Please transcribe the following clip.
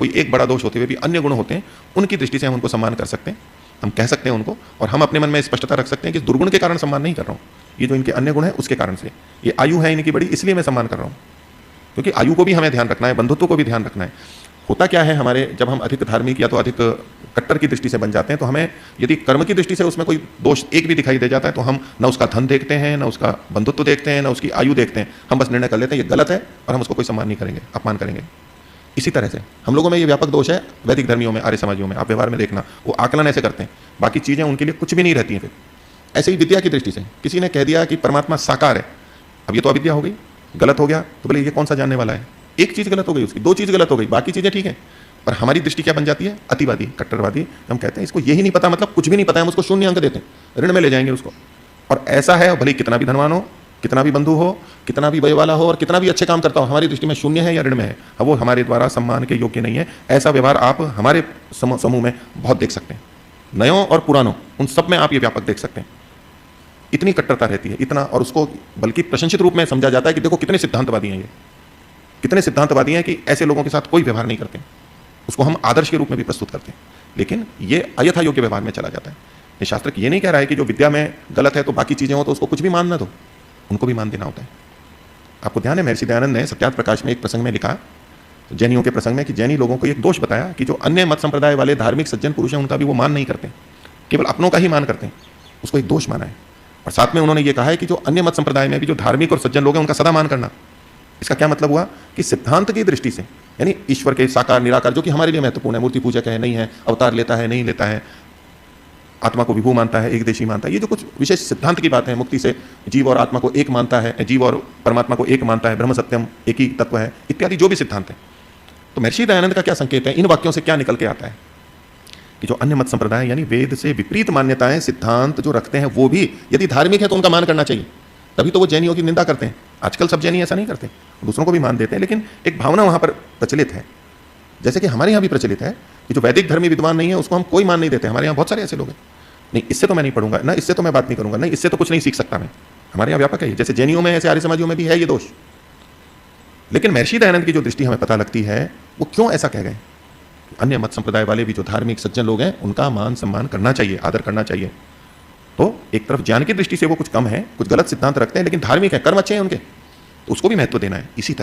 कोई एक बड़ा दोष होते हुए भी अन्य गुण होते हैं, उनकी दृष्टि से हम उनको सम्मान कर सकते हैं, हम कह सकते हैं उनको, और हम अपने मन में स्पष्टता रख सकते हैं कि दुर्गुण के कारण सम्मान नहीं कर रहा हूँ, ये जो इनके अन्य गुण है उसके कारण से, ये आयु है इनकी बड़ी इसलिए मैं सम्मान कर रहा हूँ। क्योंकि आयु को भी हमें ध्यान रखना है, बंधुत्व को भी ध्यान रखना है। होता क्या है हमारे, जब हम अधिक धार्मिक या तो अधिक कट्टर की दृष्टि से बन जाते हैं, तो हमें यदि कर्म की दृष्टि से उसमें कोई दोष एक भी दिखाई दे जाता है तो हम न उसका धन देखते हैं, न उसका बंधुत्व देखते हैं, न उसकी आयु देखते हैं, हम बस निर्णय कर लेते हैं ये गलत है और हम उसको कोई सम्मान नहीं करेंगे, अपमान करेंगे। इसी तरह से हम लोगों में ये व्यापक दोष है, वैदिक धर्मियों में, आर्य समाजियों में, आप व्यवहार में देखना, वो आकलन ऐसे करते हैं, बाकी चीज़ें उनके लिए कुछ भी नहीं रहती हैं। फिर ऐसे ही विद्या की दृष्टि से किसी ने कह दिया कि परमात्मा साकार है, अब ये तो अविद्या हो गई, गलत हो गया, तो बोले ये कौन सा जानने वाला है, एक चीज़ गलत हो गई उसकी, दो चीज़ गलत हो गई, बाकी चीज़ें ठीक है। पर हमारी दृष्टि क्या बन जाती है, अतिवादी, कट्टरवादी। हम कहते हैं इसको यही नहीं पता, मतलब कुछ भी नहीं पता है, हम उसको शून्य अंक देते हैं, ऋण में ले जाएंगे उसको। और ऐसा है, भले कितना भी धनवान हो, कितना भी बंधु हो, कितना भी वय वाला हो और कितना भी अच्छे काम करता हो, हमारी दृष्टि में शून्य है या ऋण में है, अब वो हमारे द्वारा सम्मान के योग्य नहीं है। ऐसा व्यवहार आप हमारे समूह में बहुत देख सकते हैं, नयों और पुरानों, उन सब में आप ये व्यापक देख सकते हैं। इतनी कट्टरता रहती है, इतना, और उसको बल्कि प्रशंसित रूप में समझा जाता है कि देखो कितने सिद्धांतवादी हैं ये, कितने सिद्धांतवादी हैं कि ऐसे लोगों के साथ कोई व्यवहार नहीं करते, उसको हम आदर्श के रूप में भी प्रस्तुत करते हैं, लेकिन ये अयथा योग्य व्यवहार में चला जाता है। ये शास्त्र ये नहीं कह रहा है कि जो विद्या में गलत है तो बाकी चीजें हो तो उसको कुछ भी मान ना दो, उनको भी मान देना होता है। आपको ध्यान है महर्षि दयानंद ने सत्यार्थ प्रकाश में एक प्रसंग में लिखा, जैनियों के प्रसंग में, कि जैनी लोगों को एक दोष बताया कि जो अन्य मत संप्रदाय वाले धार्मिक सज्जन पुरुष हैं उनका भी वो मान नहीं करते, केवल अपनों का ही मान करते हैं, उसको एक दोष माना है। और साथ में उन्होंने ये कहा है कि जो अन्य मत संप्रदाय में भी जो धार्मिक और सज्जन लोग हैं उनका सदा मान करना। इसका क्या मतलब हुआ कि सिद्धांत की दृष्टि से, यानी ईश्वर के साकार निराकार जो कि हमारे लिए महत्वपूर्ण है, मूर्ति पूजक है नहीं है, अवतार लेता है नहीं लेता है, आत्मा को विभू मानता है, एक देशी मानता है, ये जो कुछ विशेष सिद्धांत की बात है, मुक्ति से जीव और आत्मा को एक मानता है, जीव और परमात्मा को एक मानता है, ब्रह्म सत्यम एक ही तत्व है, इत्यादि जो भी सिद्धांत है। तो महर्षि दयानंद का क्या संकेत है, इन वाक्यों से क्या निकल के आता है कि जो अन्य मत संप्रदाय यानी वेद से विपरीत मान्यताएं, सिद्धांत जो रखते हैं, वो भी यदि धार्मिक है तो उनका मान करना चाहिए। तभी तो वो जैनियों की निंदा करते हैं। आजकल सब जैनी ऐसा नहीं करते, दूसरों को भी मान देते हैं, लेकिन एक भावना वहां पर प्रचलित है, जैसे कि हमारे यहाँ भी प्रचलित है कि जो वैदिक धर्मी विद्वान नहीं है उसको हम कोई मान नहीं देते। हमारे यहाँ बहुत सारे ऐसे लोग हैं, नहीं इससे तो मैं नहीं पढ़ूंगा, ना इससे तो मैं बात नहीं करूंगा, नहीं इससे तो कुछ नहीं सीख सकता मैं। हमारे यहाँ व्यापक है, जैसे जैनियों में ऐसे आर्य समाजियों में भी है ये दोष। लेकिन महर्षि दयानंद की जो दृष्टि हमें पता लगती है, वो क्यों ऐसा कह गए, अन्य मत संप्रदाय वाले भी जो धार्मिक सज्जन लोग हैं उनका मान सम्मान करना चाहिए, आदर करना चाहिए। तो एक तरफ ज्ञान की दृष्टि से वो कुछ कम है, कुछ गलत सिद्धांत रखते हैं, लेकिन धार्मिक है, कर्म अच्छे हैं उनके, तो उसको भी महत्व देना है। इसी तरह